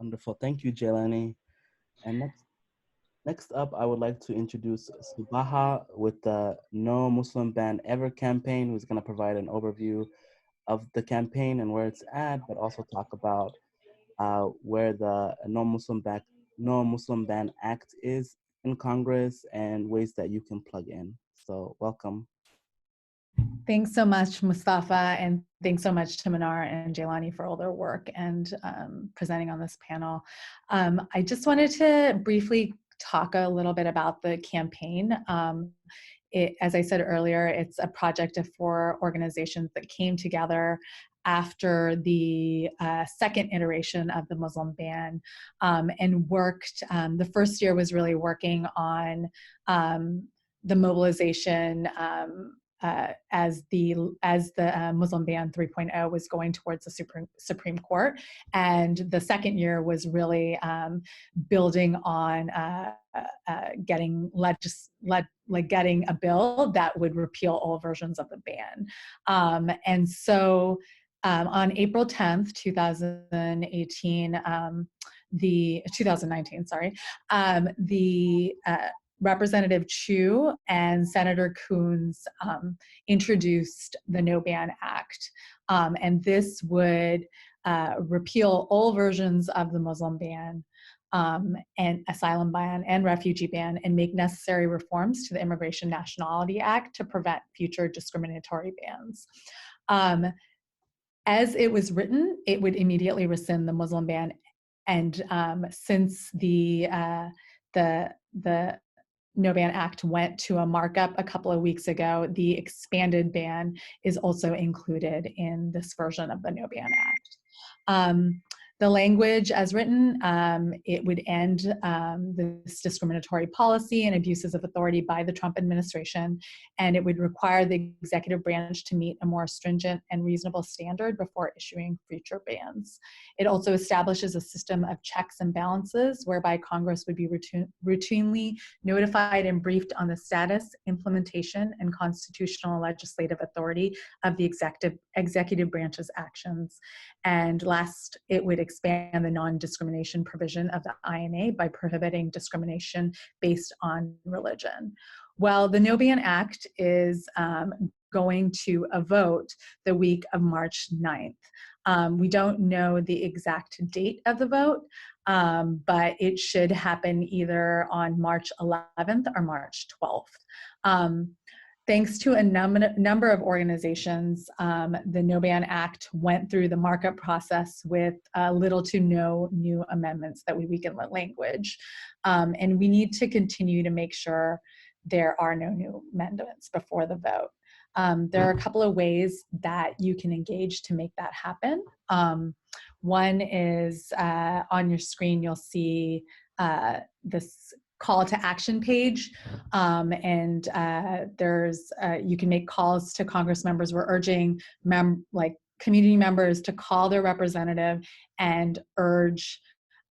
Wonderful. Thank you, Jaylani. And next up, I would like to introduce Subha with the No Muslim Ban Ever campaign, who's going to provide an overview of the campaign and where it's at, but also talk about where the No Muslim Ban Act is in Congress and ways that you can plug in. So welcome. Thanks so much, Mustafa, and thanks so much to Manar and Jaylani for all their work and presenting on this panel. I just wanted to briefly talk a little bit about the campaign. As I said earlier, it's a project of 4 organizations that came together after the second iteration of the Muslim ban and worked. The first year was really working on the mobilization as the Muslim ban 3.0 was going towards the Supreme Court, and the second year was really building on getting getting a bill that would repeal all versions of the ban, and so on April 10th, 2018, 2019, sorry, the Representative Chu and Senator Coons introduced the No Ban Act, and this would repeal all versions of the Muslim ban and asylum ban and refugee ban and make necessary reforms to the Immigration Nationality Act to prevent future discriminatory bans. As it was written, it would immediately rescind the Muslim ban, and since the No Ban Act went to a markup a couple of weeks ago, the expanded ban is also included in this version of the No Ban Act. The language as written, it would end this discriminatory policy and abuses of authority by the Trump administration, and it would require the executive branch to meet a more stringent and reasonable standard before issuing future bans. It also establishes a system of checks and balances whereby Congress would be routinely notified and briefed on the status, implementation, and constitutional legislative authority of the executive branch's actions. And last, it would expand the non-discrimination provision of the INA by prohibiting discrimination based on religion. Well, the No Ban Act is going to a vote the week of March 9th. We don't know the exact date of the vote, but it should happen either on March 11th or March 12th. Thanks to a number of organizations, the No Ban Act went through the markup process with little to no new amendments that would weaken the language. And we need to continue to make sure there are no new amendments before the vote. There are a couple of ways that you can engage to make that happen. One is on your screen, you'll see this call to action page, and there's you can make calls to Congress members. We're urging community members to call their representative and urge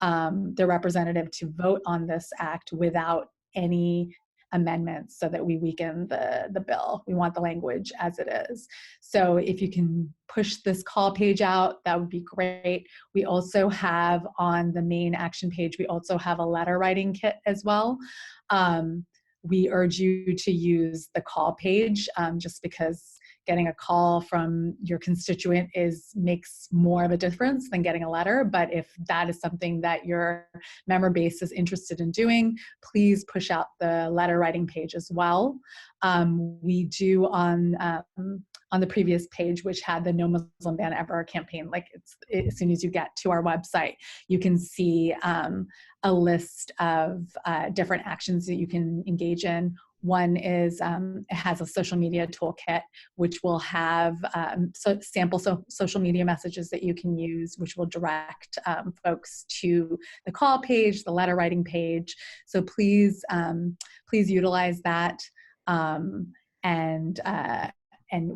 their representative to vote on this act without any amendments so that we weaken the bill. We want the language as it is. So if you can push this call page out, that would be great. We also have on the main action page, we also have a letter writing kit as well. We urge you to use the call page just because getting a call from your constituent makes more of a difference than getting a letter. But if that is something that your member base is interested in doing, please push out the letter writing page as well. We do on the previous page, which had the No Muslim Ban Ever campaign, as soon as you get to our website, you can see a list of different actions that you can engage in. One is it has a social media toolkit, which will have sample social media messages that you can use, which will direct folks to the call page, the letter writing page. So please utilize that,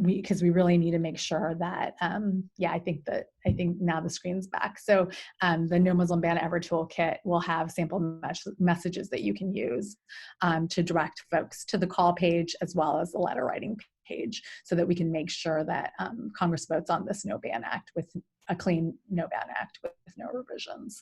because we really need to make sure that I think now the screen's back. So the No Muslim Ban Ever toolkit will have sample messages that you can use to direct folks to the call page as well as the letter writing page, so that we can make sure that Congress votes on this No Ban Act with a clean no ban act with no revisions.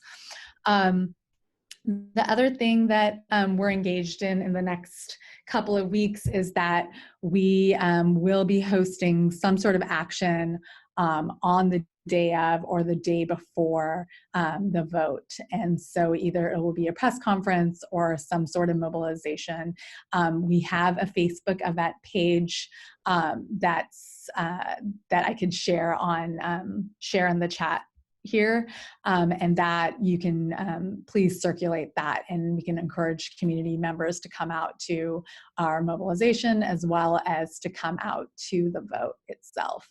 The other thing that we're engaged in the next couple of weeks is that we will be hosting some sort of action on the day of or the day before the vote. And so either it will be a press conference or some sort of mobilization. We have a Facebook event page that I could share in the chat here, and that you can please circulate that, and we can encourage community members to come out to our mobilization as well as to come out to the vote itself.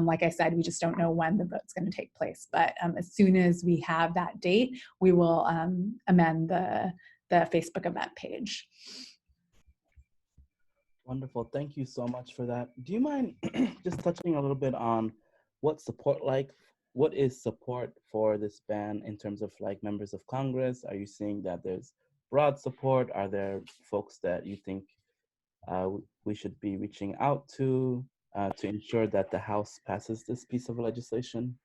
Like I said, we just don't know when the vote's going to take place, but as soon as we have that date, we will amend the Facebook event page. Wonderful. Thank you so much for that. Do you mind just touching a little bit on what support what is support for this ban in terms of like members of Congress? Are you seeing that there's broad support? Are there folks that you think we should be reaching out to ensure that the House passes this piece of legislation?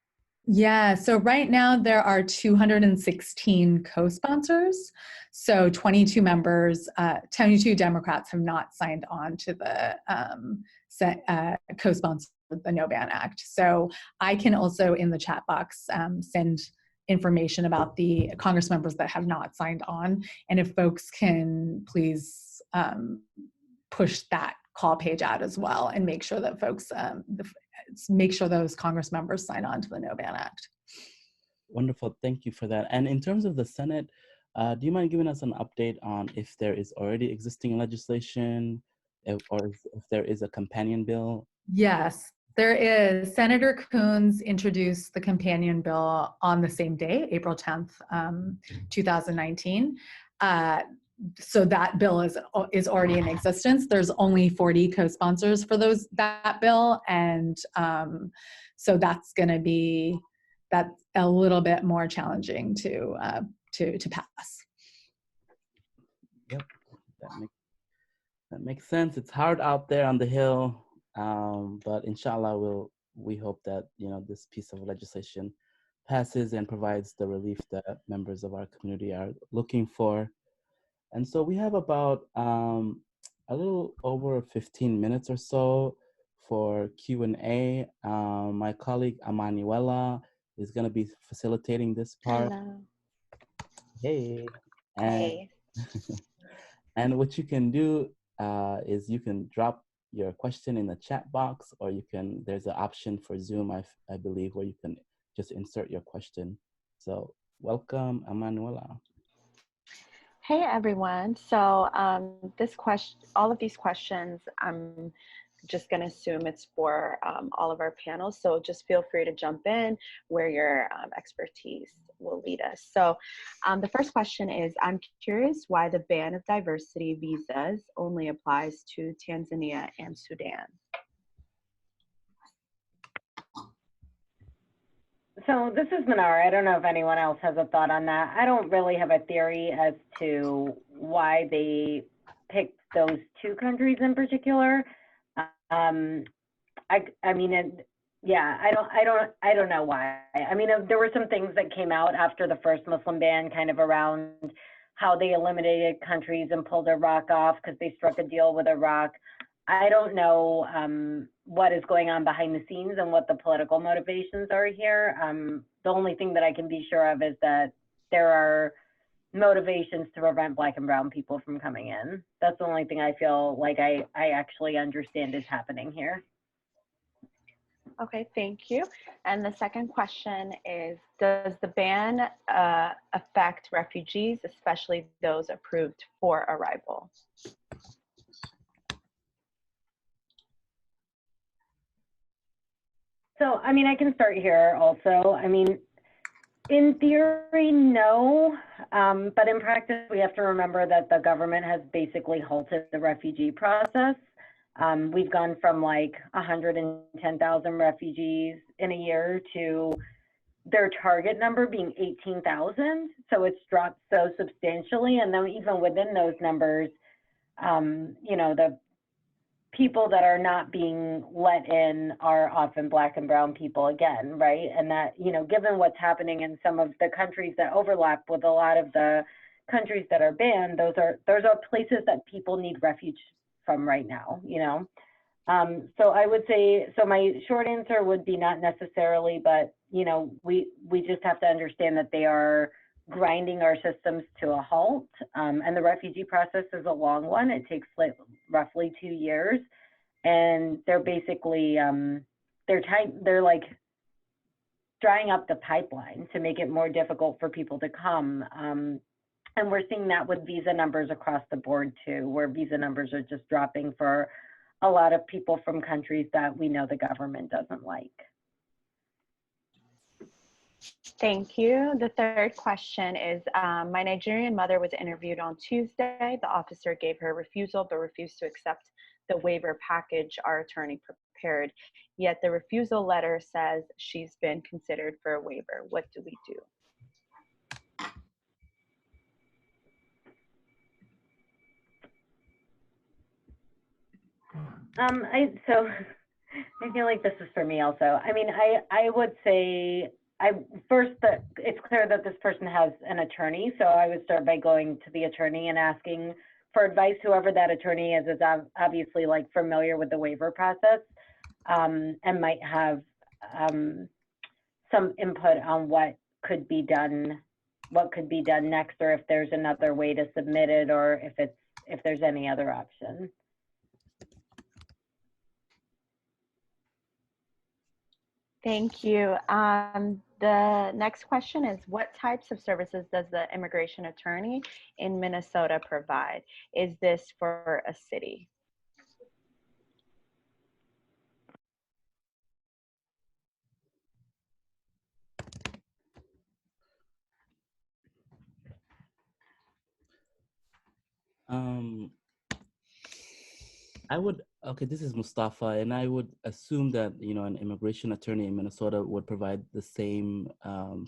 Yeah, so right now there are 216 co-sponsors. So 22 members, 22 Democrats have not signed on to the co-sponsor the No Ban Act. So I can also in the chat box send information about the Congress members that have not signed on. And if folks can please push that call page out as well and make sure that folks, make sure those Congress members sign on to the No Ban Act. Wonderful, thank you for that. And in terms of the Senate, do you mind giving us an update on if there is already existing legislation or if there is a companion bill? Yes, there is. Senator Coons introduced the companion bill on the same day, April 10th, 2019. So that bill is already in existence. There's only 40 co-sponsors for that bill, and so that's a little bit more challenging to pass. Yep, that makes sense. It's hard out there on the Hill, but inshallah, we hope that this piece of legislation passes and provides the relief that members of our community are looking for. And so we have about a little over 15 minutes or so for Q&A. My colleague Amanuela is going to be facilitating this part. Hello. Hey. Hey. And what you can do is you can drop your question in the chat box, or there's an option for Zoom, I believe, where you can just insert your question. So welcome, Amanuela. Hey everyone. So all of these questions, I'm just going to assume it's for all of our panels. So just feel free to jump in where your expertise will lead us. So the first question is, I'm curious why the ban of diversity visas only applies to Tanzania and Sudan. So this is Manar. I don't know if anyone else has a thought on that. I don't really have a theory as to why they picked those two countries in particular. I mean, yeah, I don't know why. I mean, there were some things that came out after the first Muslim ban, kind of around how they eliminated countries and pulled Iraq off because they struck a deal with Iraq. I don't know what is going on behind the scenes and what the political motivations are here. The only thing that I can be sure of is that there are motivations to prevent Black and brown people from coming in. That's the only thing I feel like I actually understand is happening here. Okay, thank you. And the second question is, does the ban affect refugees, especially those approved for arrival? So, I mean, I can start here also. I mean, in theory, no, but in practice, we have to remember that the government has basically halted the refugee process. We've gone from like 110,000 refugees in a year to their target number being 18,000. So it's dropped so substantially. And then even within those numbers, you know, people that are not being let in are often Black and brown people again, right? And that, you know, given what's happening in some of the countries that overlap with a lot of the countries that are banned, those are places that people need refuge from right now, you know? So I would say, so my short answer would be not necessarily, but, you know, we just have to understand that they are grinding our systems to a halt. And the refugee process is a long one. It takes like roughly 2 years. And they're basically, they're like drying up the pipeline to make it more difficult for people to come. And we're seeing that with visa numbers across the board too, where visa numbers are just dropping for a lot of people from countries that we know the government doesn't like. Thank you. The third question is, my Nigerian mother was interviewed on Tuesday. The officer gave her refusal, but refused to accept the waiver package our attorney prepared. Yet the refusal letter says she's been considered for a waiver. What do we do? So I feel like this is for me also. I mean, I would say, first that it's clear that this person has an attorney. So I would start by going to the attorney and asking for advice. Whoever that attorney is obviously like familiar with the waiver process, and might have some input on what could be done next, or if there's another way to submit it, or if there's any other option. Thank you. The next question is, what types of services does the immigration attorney in Minnesota provide? Is this for a city? Okay, this is Mustafa, and I would assume that, you know, an immigration attorney in Minnesota would provide the same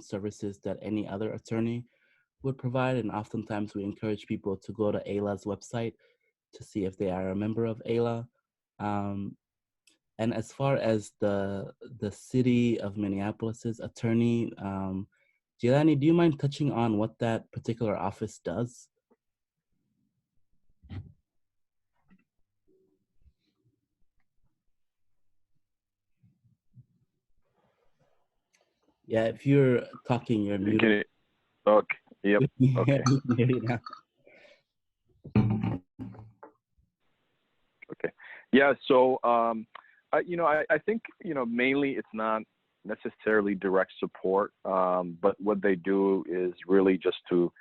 services that any other attorney would provide. And oftentimes we encourage people to go to AILA's website to see if they are a member of AILA. And as far as the city of Minneapolis's attorney, Jaylani, do you mind touching on what that particular office does? Yeah, if you're talking, you're muted. Okay. Yep. Okay. Okay. Yeah. So, you know, I think, you know, mainly it's not necessarily direct support, but what they do is really just to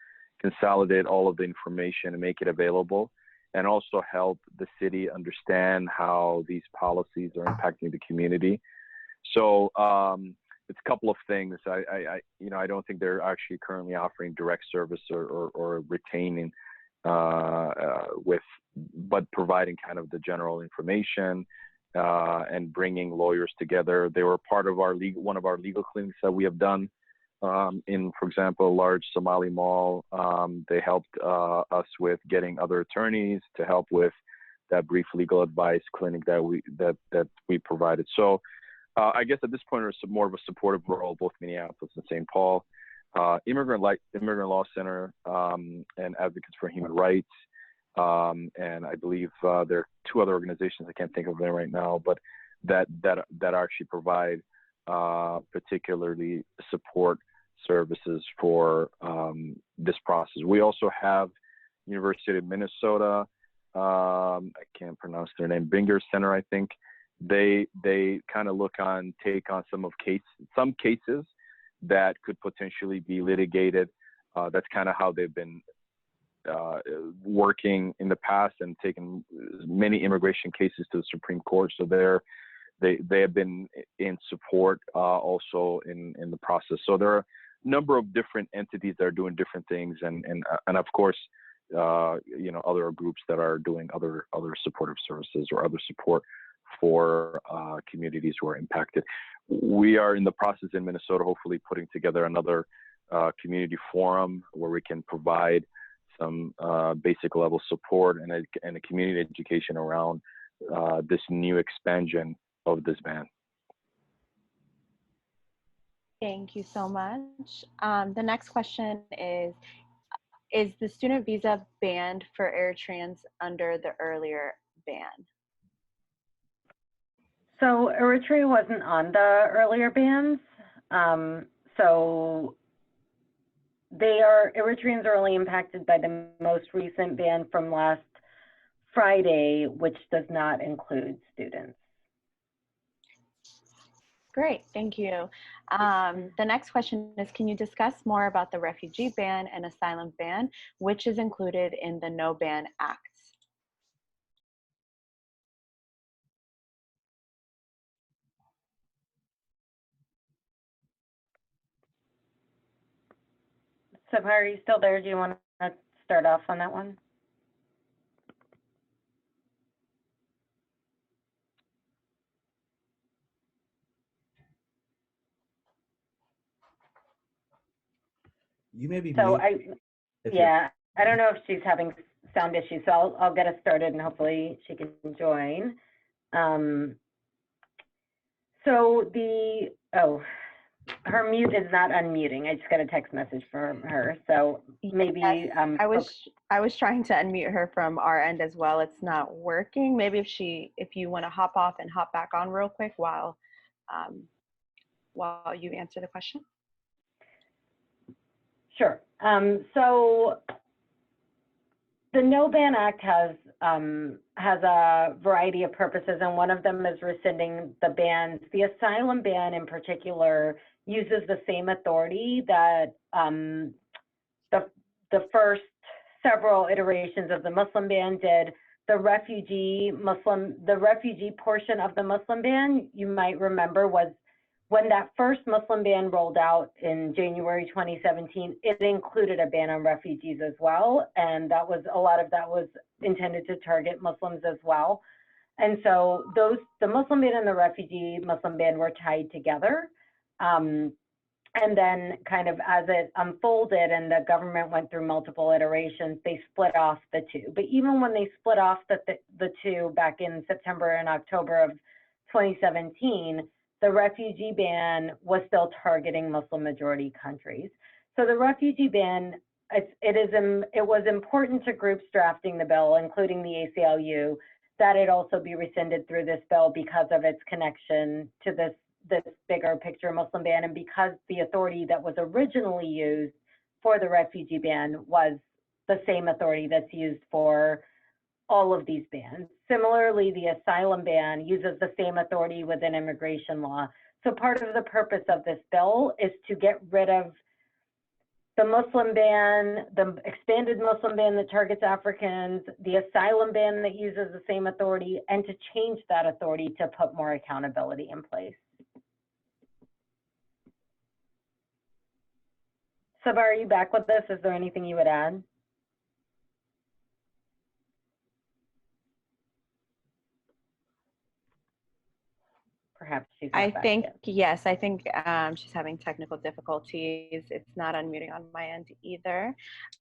consolidate all of the information and make it available, and also help the city understand how these policies are impacting the community. So, it's a couple of things. You know, I don't think they're actually currently offering direct service or retaining but providing kind of the general information and bringing lawyers together. They were part of our one of our legal clinics that we have done in, for example, a large Somali mall. They helped us with getting other attorneys to help with that brief legal advice clinic that we provided. So. I guess at this point, it's more of a supportive role, both Minneapolis and St. Paul, Immigrant Law Center, and Advocates for Human Rights, and I believe there are two other organizations, I can't think of them right now, but that actually provide particularly support services for this process. We also have University of Minnesota, I can't pronounce their name, Binger Center, I think. They kind of take on some cases that could potentially be litigated. That's kind of how they've been working in the past and taken many immigration cases to the Supreme Court. So they have been in support also in the process. So there are a number of different entities that are doing different things, and of course, you know, other groups that are doing other supportive services or other support for communities who are impacted. We are in the process in Minnesota, hopefully putting together another community forum where we can provide some basic level support and a community education around this new expansion of this ban. Thank you so much. The next question is the student visa banned for Eritreans under the earlier ban? So Eritrea wasn't on the earlier bans. So Eritreans are only impacted by the most recent ban from last Friday, which does not include students. Great, thank you. The next question is, can you discuss more about the refugee ban and asylum ban, which is included in the No Ban Act? Subha, are you still there? Do you want to start off on that one? You may be So mute. I don't know if she's having sound issues, so I'll get us started and hopefully she can join. Her mute is not unmuting. I just got a text message from her, so maybe yes, I was trying to unmute her from our end as well. It's not working. Maybe if you want to hop off and hop back on real quick while you answer the question. Sure. So the No Ban Act has a variety of purposes, and one of them is rescinding the bans. The asylum ban, in particular, uses the same authority that the first several iterations of the Muslim ban did. The refugee portion of the Muslim ban, you might remember, was when that first Muslim ban rolled out in January 2017, it included a ban on refugees as well. And a lot of that was intended to target Muslims as well. And so the Muslim ban and the refugee Muslim ban were tied together. And then kind of as it unfolded and the government went through multiple iterations, they split off the two. But even when they split off the two back in September and October of 2017, the refugee ban was still targeting Muslim majority countries. So the refugee ban, it was important to groups drafting the bill, including the ACLU, that it also be rescinded through this bill because of its connection to this bigger picture Muslim ban, and because the authority that was originally used for the refugee ban was the same authority that's used for all of these bans. Similarly, the asylum ban uses the same authority within immigration law. So part of the purpose of this bill is to get rid of the Muslim ban, the expanded Muslim ban that targets Africans, the asylum ban that uses the same authority, and to change that authority to put more accountability in place. Subha, are you back with us? Is there anything you would add? Perhaps she's not back yet. Yes, I think she's having technical difficulties. It's not unmuting on my end either.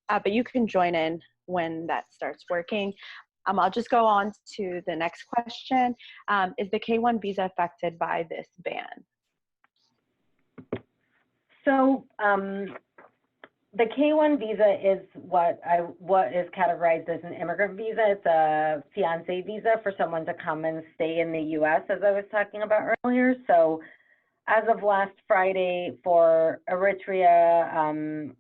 But you can join in when that starts working. I'll just go on to the next question. Is the K-1 visa affected by this ban? So the K-1 visa is what is categorized as an immigrant visa. It's a fiancé visa for someone to come and stay in the U.S., as I was talking about earlier. So as of last Friday, for Eritrea,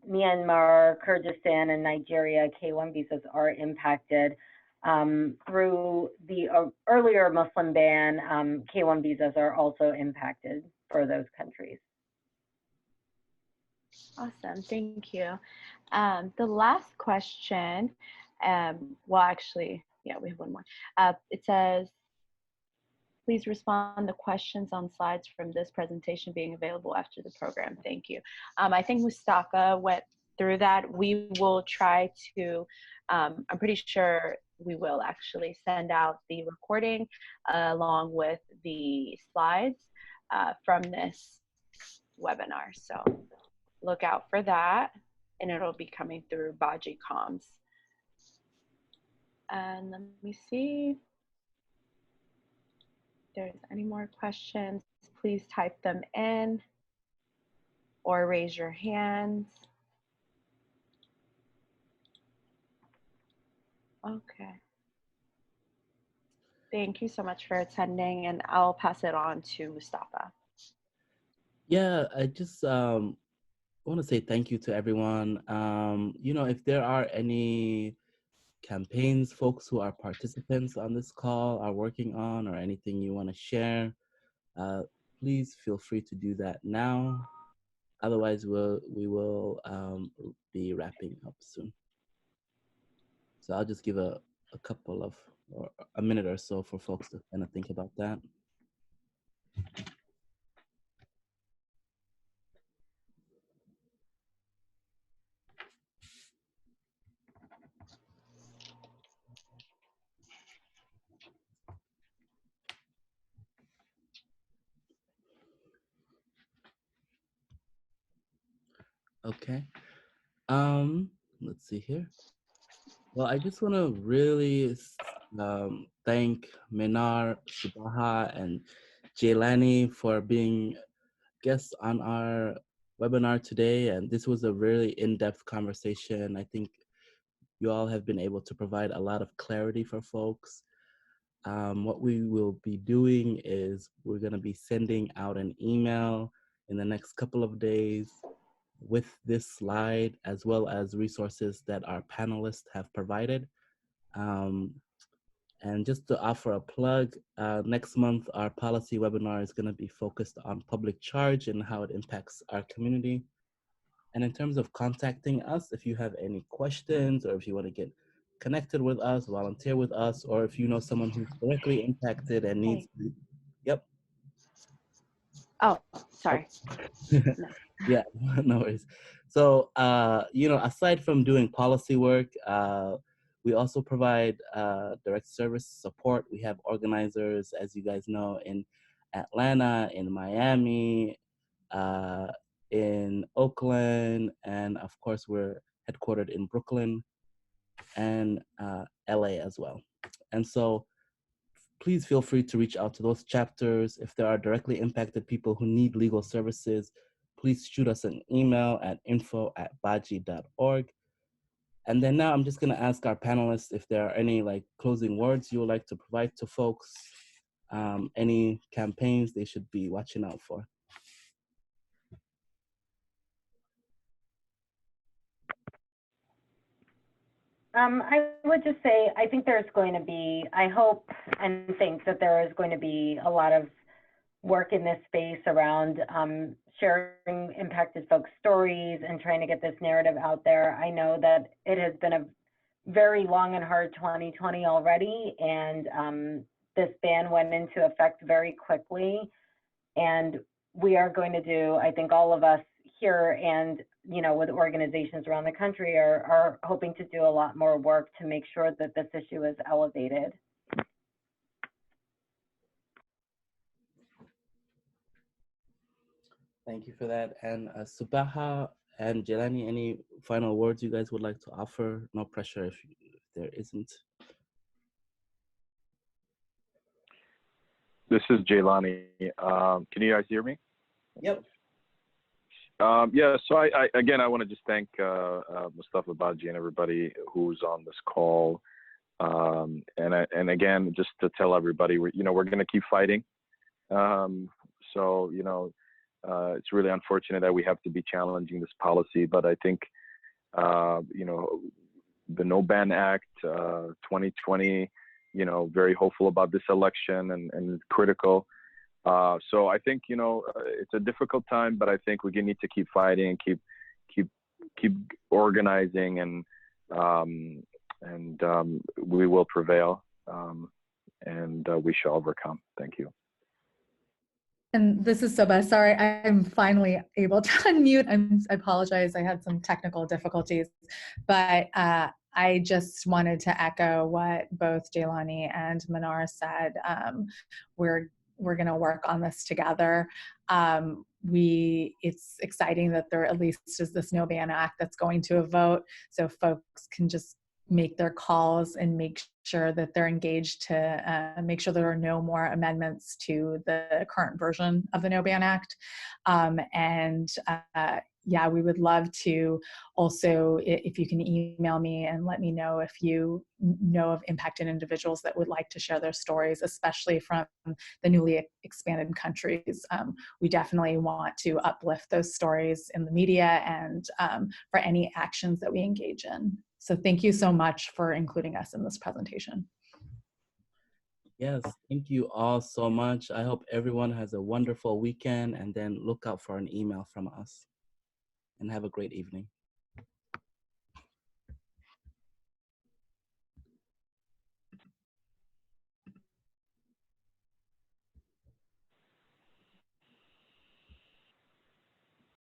Myanmar, Kyrgyzstan, and Nigeria, K-1 visas are impacted. Through the earlier Muslim ban, K-1 visas are also impacted for those countries. Awesome, thank you. The last question, well, actually, yeah, we have one more. It says, please respond to questions on slides from this presentation being available after the program. Thank you. I think Mustafa went through that. We will try to, I'm pretty sure we will actually send out the recording along with the slides from this webinar. So look out for that, and it'll be coming through Baji Comms. And let me see. there's any more questions, please type them in or raise your hands. Okay. Thank you so much for attending, and I'll pass it on to Mustafa. Yeah, I just want to say thank you to everyone. You know, if there are any campaigns folks who are participants on this call are working on, or anything you want to share, please feel free to do that now. Otherwise, we will be wrapping up soon. So I'll just give a couple of, or a minute or so for folks to kind of think about that. Okay. Let's see here. Well, I just want to really thank Manar, Subha, and Jaylani for being guests on our webinar today. And this was a really in-depth conversation. I think you all have been able to provide a lot of clarity for folks. What we will be doing is we're going to be sending out an email in the next couple of days with this slide, as well as resources that our panelists have provided. And just to offer a plug, next month, our policy webinar is going to be focused on public charge and how it impacts our community. And in terms of contacting us, if you have any questions, or if you want to get connected with us, volunteer with us, or if you know someone who's directly impacted and needs, yep. Oh, sorry. No. Yeah, no worries. So, you know, aside from doing policy work, we also provide direct service support. We have organizers, as you guys know, in Atlanta, in Miami, in Oakland, and of course, we're headquartered in Brooklyn and LA as well. And so, please feel free to reach out to those chapters. If there are directly impacted people who need legal services, please shoot us an email at info@baji.org. And then now I'm just gonna ask our panelists if there are any closing words you would like to provide to folks, any campaigns they should be watching out for. I would just say, I think there's going to be, I hope and think that there is going to be a lot of work in this space around sharing impacted folks' stories and trying to get this narrative out there. I know that it has been a very long and hard 2020 already, and this ban went into effect very quickly. And we are going to do, I think all of us here and with organizations around the country are hoping to do a lot more work to make sure that this issue is elevated. Thank you for that. And Subha and Jaylani, any final words you guys would like to offer? No pressure if there isn't. This is Jaylani. Can you guys hear me? Yep. Yeah, so I want to just thank Mustafa, Baji, and everybody who's on this call. And again, just to tell everybody, we're going to keep fighting. It's really unfortunate that we have to be challenging this policy, but I think, the No Ban Act, 2020, very hopeful about this election and critical. So I think, it's a difficult time, but I think we need to keep fighting, keep organizing, and we will prevail, and we shall overcome. Thank you. And this is Subha. Sorry, I'm finally able to unmute. I apologize. I had some technical difficulties, but I just wanted to echo what both Jaylani and Manar said. We're going to work on this together. It's exciting that there at least is this No Ban Act that's going to a vote, so folks can just make their calls and make sure that they're engaged to make sure there are no more amendments to the current version of the No Ban Act. Yeah, we would love to also, if you can email me and let me know if you know of impacted individuals that would like to share their stories, especially from the newly expanded countries. We definitely want to uplift those stories in the media and for any actions that we engage in. So thank you so much for including us in this presentation. Yes, thank you all so much. I hope everyone has a wonderful weekend, and then look out for an email from us. And have a great evening.